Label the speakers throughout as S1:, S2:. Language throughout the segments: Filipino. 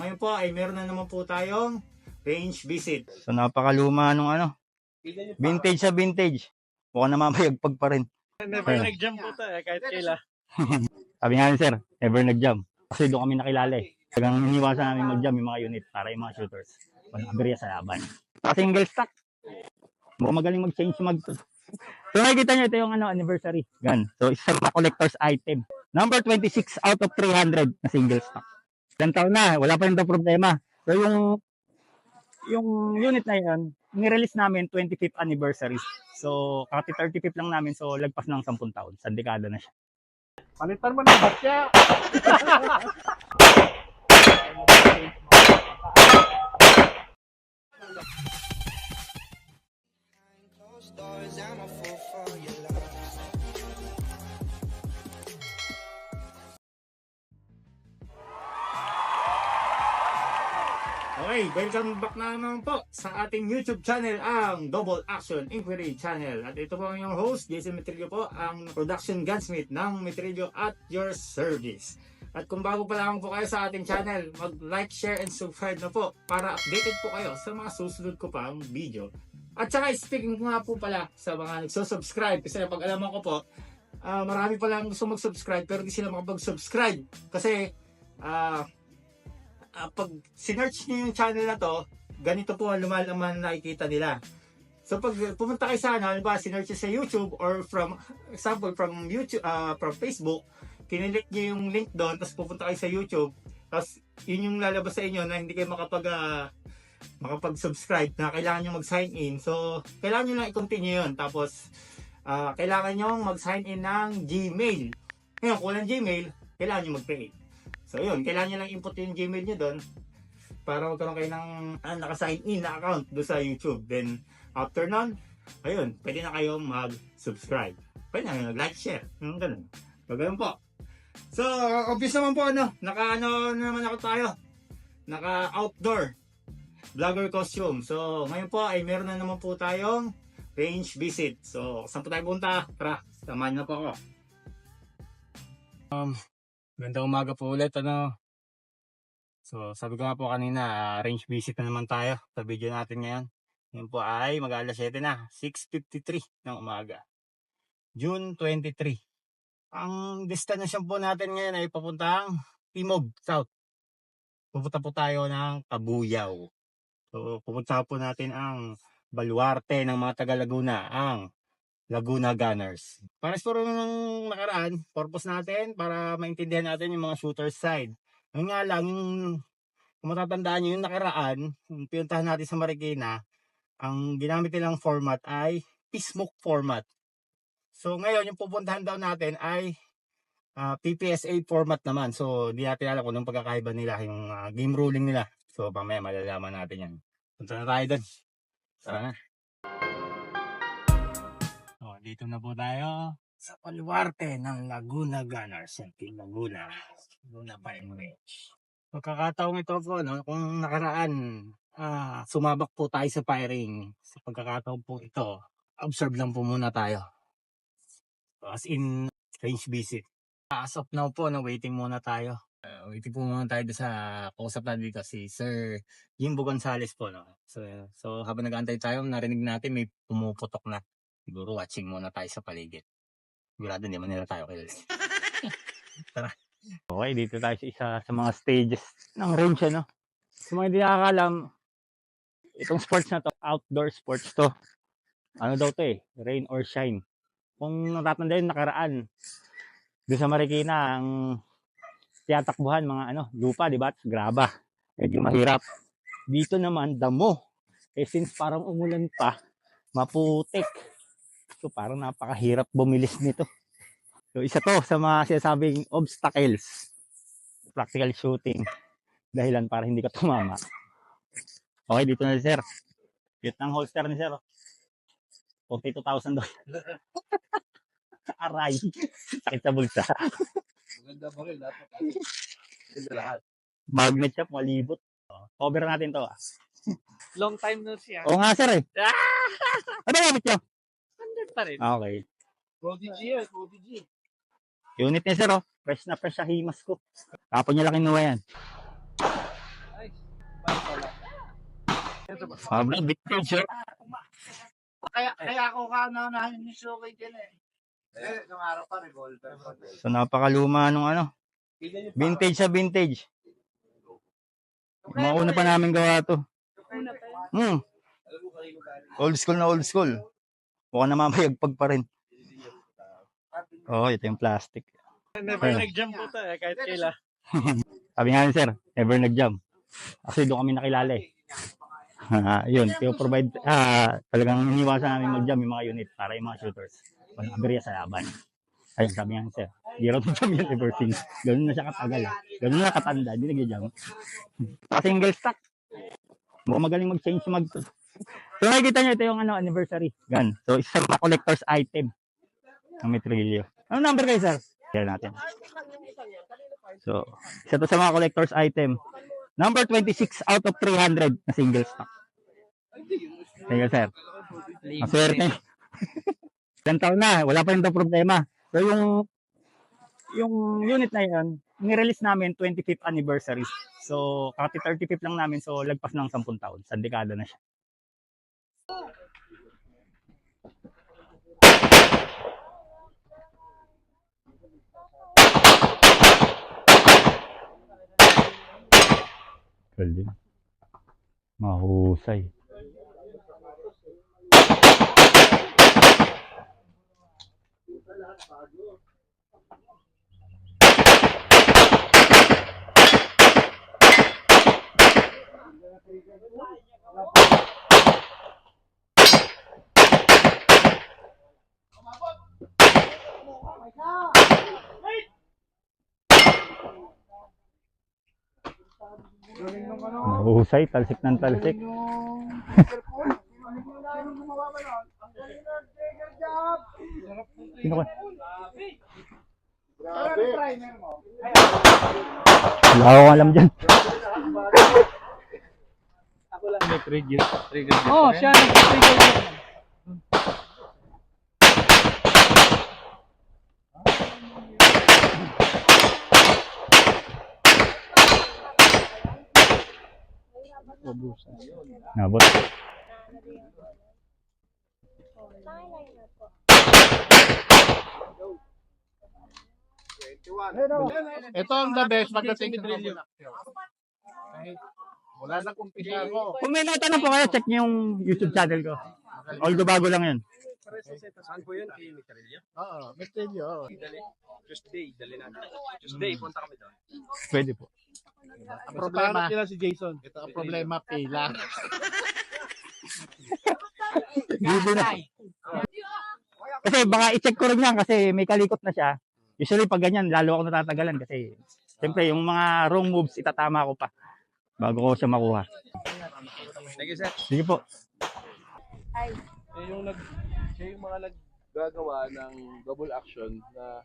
S1: Ngayon po ay meron na naman po tayong range visit. So napakaluma nung vintage sa vintage. Mukhang namamayagpag pa rin.
S2: Never nag-jump po tayo kahit kaila.
S1: Sabi nga ni sir, never nag-jump. Kasi doon kami nakilala eh. Talagang hiniwasan namin mag-jump yung mga unit para yung mga shooters. Walang aberya sa laban. Single stack. Mukhang magaling mag-change So nakikita nyo ito yung anniversary gun. So isa sa collector's item. Number 26 out of 300 na single stock. Ilang taon na, wala pa rin daw problema. So yung unit na yun, nirelease namin 25th anniversary. So kati 35th lang namin, so lagpas ng 10 taon. Sa dekada na siya.
S2: Palitan mo ng batya.
S1: Okay, welcome back na naman po sa ating YouTube channel, ang Double Action Inquiry Channel. At ito po ang inyong host, Jason Metrillo po, ang production gunsmith ng Metrillo at your service. At kung bago pa lang po kayo sa ating channel, mag-like, share, and subscribe na po para updated po kayo sa mga susunod ko pang video. At saka speaking nga po pala sa mga nagsusubscribe, kasi pag-alaman ko po, marami palang gusto mag-subscribe pero di sila makapag-subscribe. Kasi, pag sinearch nyo yung channel na to, ganito po ang lumalaman na nakikita nila. So pag pumunta kayo sa halimbawa sinearch nyo sa YouTube or from example from YouTube, from Facebook, kinilik nyo yung link doon, tapos pupunta kayo sa YouTube, tapos yun yung lalabas sa inyo na hindi kayo makapag-subscribe, na kailangan nyo mag-sign in. So kailangan nyo lang i-continue yun. Tapos kailangan nyo mag-sign in ng Gmail. Ngayon kung walang Gmail, kailangan nyo mag-create. So yun, kailangan nyo lang input yung Gmail nyo doon para magkaroon kayo ng naka-sign in na account doon sa YouTube. Then after nun, ayun, pwede na kayo mag-subscribe. Pwede na mag-like, share. Ganun. So ganun po. So, obvious naman po naman ako tayo. Naka-outdoor vlogger costume. So, ngayon po ay meron na naman po tayong range visit. So, saan po tayo punta? Tara, samahan na po ako. Gandang umaga po ulit, So, sabi ko nga po kanina, range visit na naman tayo sa video natin ngayon. Ngayon po ay mag-alas 7 na, 6:53 ng umaga. June 23. Ang destination po natin ngayon ay papuntang Timog, South. Pupunta po tayo ng Kabuyaw. So, pupunta po natin ang baluarte ng mga taga Laguna, ang Laguna Gunners. Para siguro nung nakaraan, purpose natin para maintindihan natin yung mga shooter's side. Ngayon nga lang, kung matatandaan nyo yung nakaraan, yung pinuntahan natin sa Marikina, ang ginamit nilang format ay Pismuk format. So ngayon, yung pupuntahan daw natin ay PPSA format naman. So di natin alam kung anong pagkakaiba nila, yung game ruling nila. So mamaya malalaman natin yan. Punta na tayo doon. Tara na. So, dito na po tayo sa baluarte ng Laguna Gunners. Yung Laguna Firing Range. Pagkakataong ito po, kung nakaraan, sumabak po tayo sa firing. Sa pagkakataong po ito, observe lang po muna tayo. As in, range visit. As of now po, waiting muna tayo. Waiting po muna tayo sa kausap na dito, si Sir Jimbo Gonzales po. So habang nag-aantay tayo, narinig natin may pumuputok na. Siguro watching muna tayo sa paligid. Sigurado hindi man nila tayo kilala. Tara. Okay, dito tayo sa isa sa mga stages ng range, Sa mga hindi nakakalam, itong sports na to, outdoor sports to. Ano daw to rain or shine. Kung natatanda yung nakaraan, doon sa Marikina, ang tiyatakbuhan, mga lupa, di ba? Graba. Medyo mahirap. Dito naman, damo. Since parang umulan pa, maputik. So parang napakahirap bumilis nito. So isa to sa mga sinasabing obstacles. Practical shooting. Dahilan para hindi ka tumama. Okay, dito na si Sir. Cute ng holster ni Sir. $42,000. Aray. Sakit sa bulsa.
S2: Maganda pa rin. Lahat.
S1: Magnet siya, malibot. Cover natin to.
S2: Long time no siya.
S1: Oo nga Sir Ano gamit nyo?
S2: Standard pa rin.
S1: Okay.
S2: Prodigy yan, Prodigy.
S3: Unit niya sir, oh. Fresh na fresh sa himas ko. Kapon niya lang kinuha yan. Bro, vintage sir.
S1: Kaya ako kananahin yung sukay dyan eh. Nung araw pa, revolver.
S3: So napakaluma nung ano. Vintage sa vintage. Mauna pa namin gawa to. Old school na old school. Mukhang namamayagpag pa rin. Oh, ito yung plastic.
S2: Never nag-jump po tayo kahit kailan.
S3: Sabi nga ni sir, never nag-jump. Kasi doon kami nakilala eh. Yun, provide talagang iniwasan namin mag-jump yung mga unit para yung mga shooters. Walang aberya sa laban. Ayun, sabi nga ni sir, di raw jump yun ever since. Ganun na siya katagal eh. Ganun na katanda, di nag-jump. Single stack. Mukhang magaling mag-change mag... So nakikita nyo, ito yung anniversary gun. So isa sa collector's item ng Metrillo. Ano number kayo sir? Share natin. So, isa to sa mga collector's item. Number 26 out of 300 na single stock. Thank you, sir. Ang swerte. Ilang taon na, wala pa rin daw problema. So, yung unit na yun, nirelease namin 25th anniversary. So, kasi 35th lang namin, so lagpas ng 10 taon. Sa dekada na siya. Galing. Mahusay. Mahusay, talsik ng talsik. Sino ka? Wala akong alam dyan.
S2: Trigger.
S1: Oh, siya nag-trigger.
S3: Nabot.
S2: Ito ang the best pagdating sa Metrillo. Wala na kung pisaro.
S3: Kung may natanong po kayo, check niyo yung YouTube channel ko. Although bago lang yun.
S2: Saan po yun? Kay Metrillo?
S4: Oo, Metrillo.
S2: Tuesday, dali natin. Tuesday, punta kami doon.
S3: Pwede po.
S4: Ang problema,
S2: nila si Jason.
S4: ito ang problema, pila.
S3: Bibo na. Kasi baka i-check ko rin yan kasi may kalikot na siya. Usually pag ganyan, lalo ako natatagalan kasi siyempre yung mga wrong moves itatama ko pa bago ko siya makuha.
S2: Thank you, sir.
S3: Sige po.
S5: Siya yung mga naggagawa ng double action na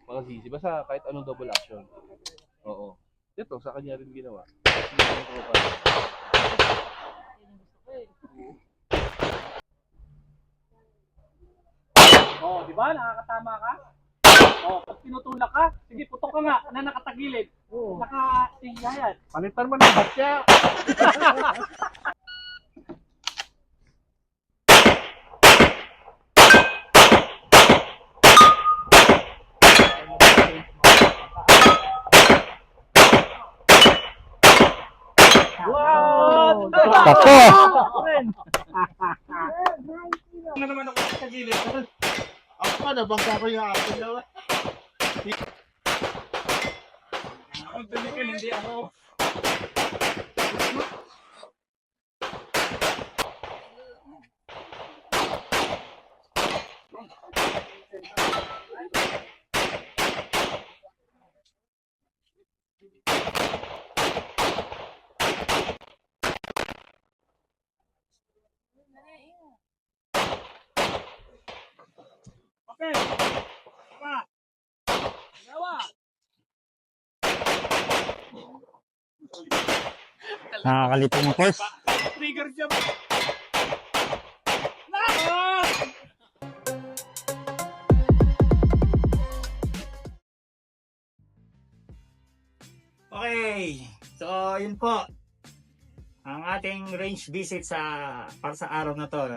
S5: mga sisi. Basta kahit anong double action. Oo. Ito, sa kanya rin ginawa.
S2: Oh, di ba? Nakakatama ka? Oh, pag tinutulak ka, sige, putok ka nga na nakatagilid. Naka-tingyayan.
S4: Palitan mo ng batya.
S2: Wow!
S3: Tako!
S2: Ano naman ako sa gilid?
S4: Ako pa, nabangga ko yung akin na.
S2: Ang tulikan, hindi ako. Okay. Pa. Gawa.
S3: Nakakalito ng course.
S2: Trigger jump.
S3: Okay, so yun po ang ating range visit para sa araw na to. No?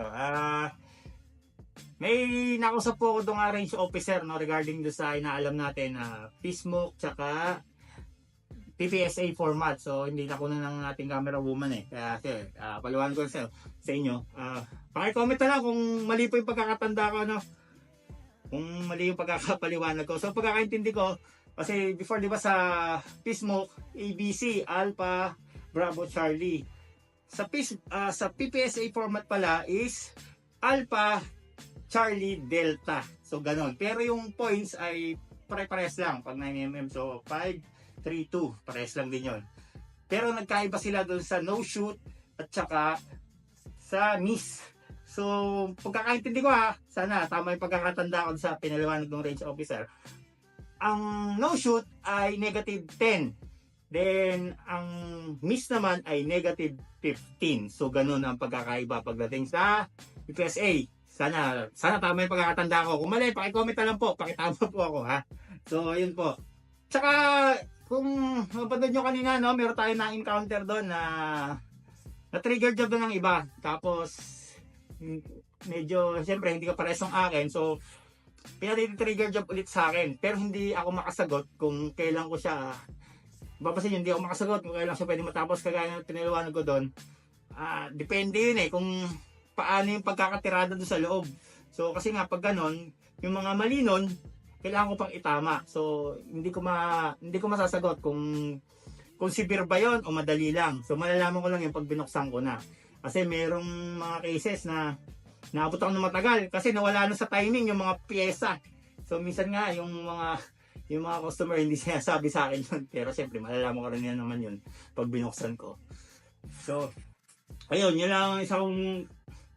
S3: May nakausap po ako doon range officer no, regarding do sa inaalam natin na Pismo tsaka PPSA format. So hindi na kunan ng ating camera woman eh. Kaya paliwanag ko sa inyo. Paki-comment na lang kung mali po yung pagkakatanda ko no. Kung mali yung pagkakapaliwanag ko. So pagkakaintindi ko kasi before di ba sa Pismo ABC Alpha Bravo Charlie. Sa PPSA format pala is Alpha Charlie Delta. So ganon. Pero yung points ay pare-pares lang pag 9mm. So 5, 3, 2. Pares lang din yun. Pero nagkaiba sila doon sa no shoot at saka sa miss. So pagkakaintindi ko sana tama yung pagkakatanda ko sa pinaliwanag ng range officer. Ang no shoot ay -10. Then ang miss naman ay -15. So ganun ang pagkakaiba pagdating sa PPSA. Sana tama yung pagkakatanda ko. Kung mali, paki-comment na lang po. Pakitama po ako ha. So, yun po. Tsaka, kung mapanood nyo kanina, no, meron tayo na-encounter doon na trigger job doon ng iba. Tapos, medyo, siyempre, hindi ka pares ng akin. So, pinati-trigger job ulit sa akin. Pero hindi ako makasagot kung kailan ko siya, babasin yun, hindi ako makasagot kung kailan siya pwede matapos. Kagaya ng pinaliwanag ko doon. Depende yun eh, kung paano yung pagkakatirada doon sa loob. So kasi nga pag ganon, yung mga mali nun, kailangan ko pang itama. So hindi ko masasagot kung severe ba yon o madali lang. So malalaman ko lang yung pag binuksan ko na. Kasi merong mga cases na naabot ako ng matagal kasi nawala na sa timing yung mga pyesa. So minsan nga yung mga customer hindi sinasabi sa akin yun. Pero siyempre malalaman ko rin yan naman yun pag binuksan ko. So ayun, yun lang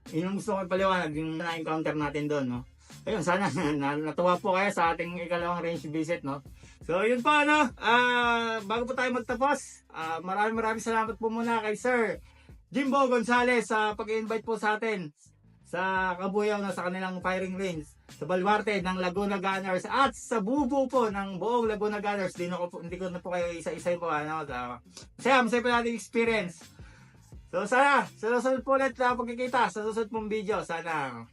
S3: yun ang gusto ko ipaliwanag yung na-encounter natin doon, no? Ayun, sana natuwa po kayo sa ating ikalawang range visit, no? So, yun po, no? Bago po tayo magtapos, maraming salamat po muna kay Sir Jimbo Gonzales sa pag-invite po sa atin sa Kabuyaw na sa kanilang firing range sa Baluarte ng Laguna Gunners at sa bubo po ng buong Laguna Gunners. Hindi ko na po kayo isa-isa po, ano? Masaya po natin experience. So sana, sa susunod po ulit na pagkikita sa susunod pong video. Sana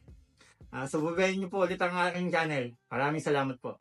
S3: sububayin niyo po ulit ang aking channel. Maraming salamat po.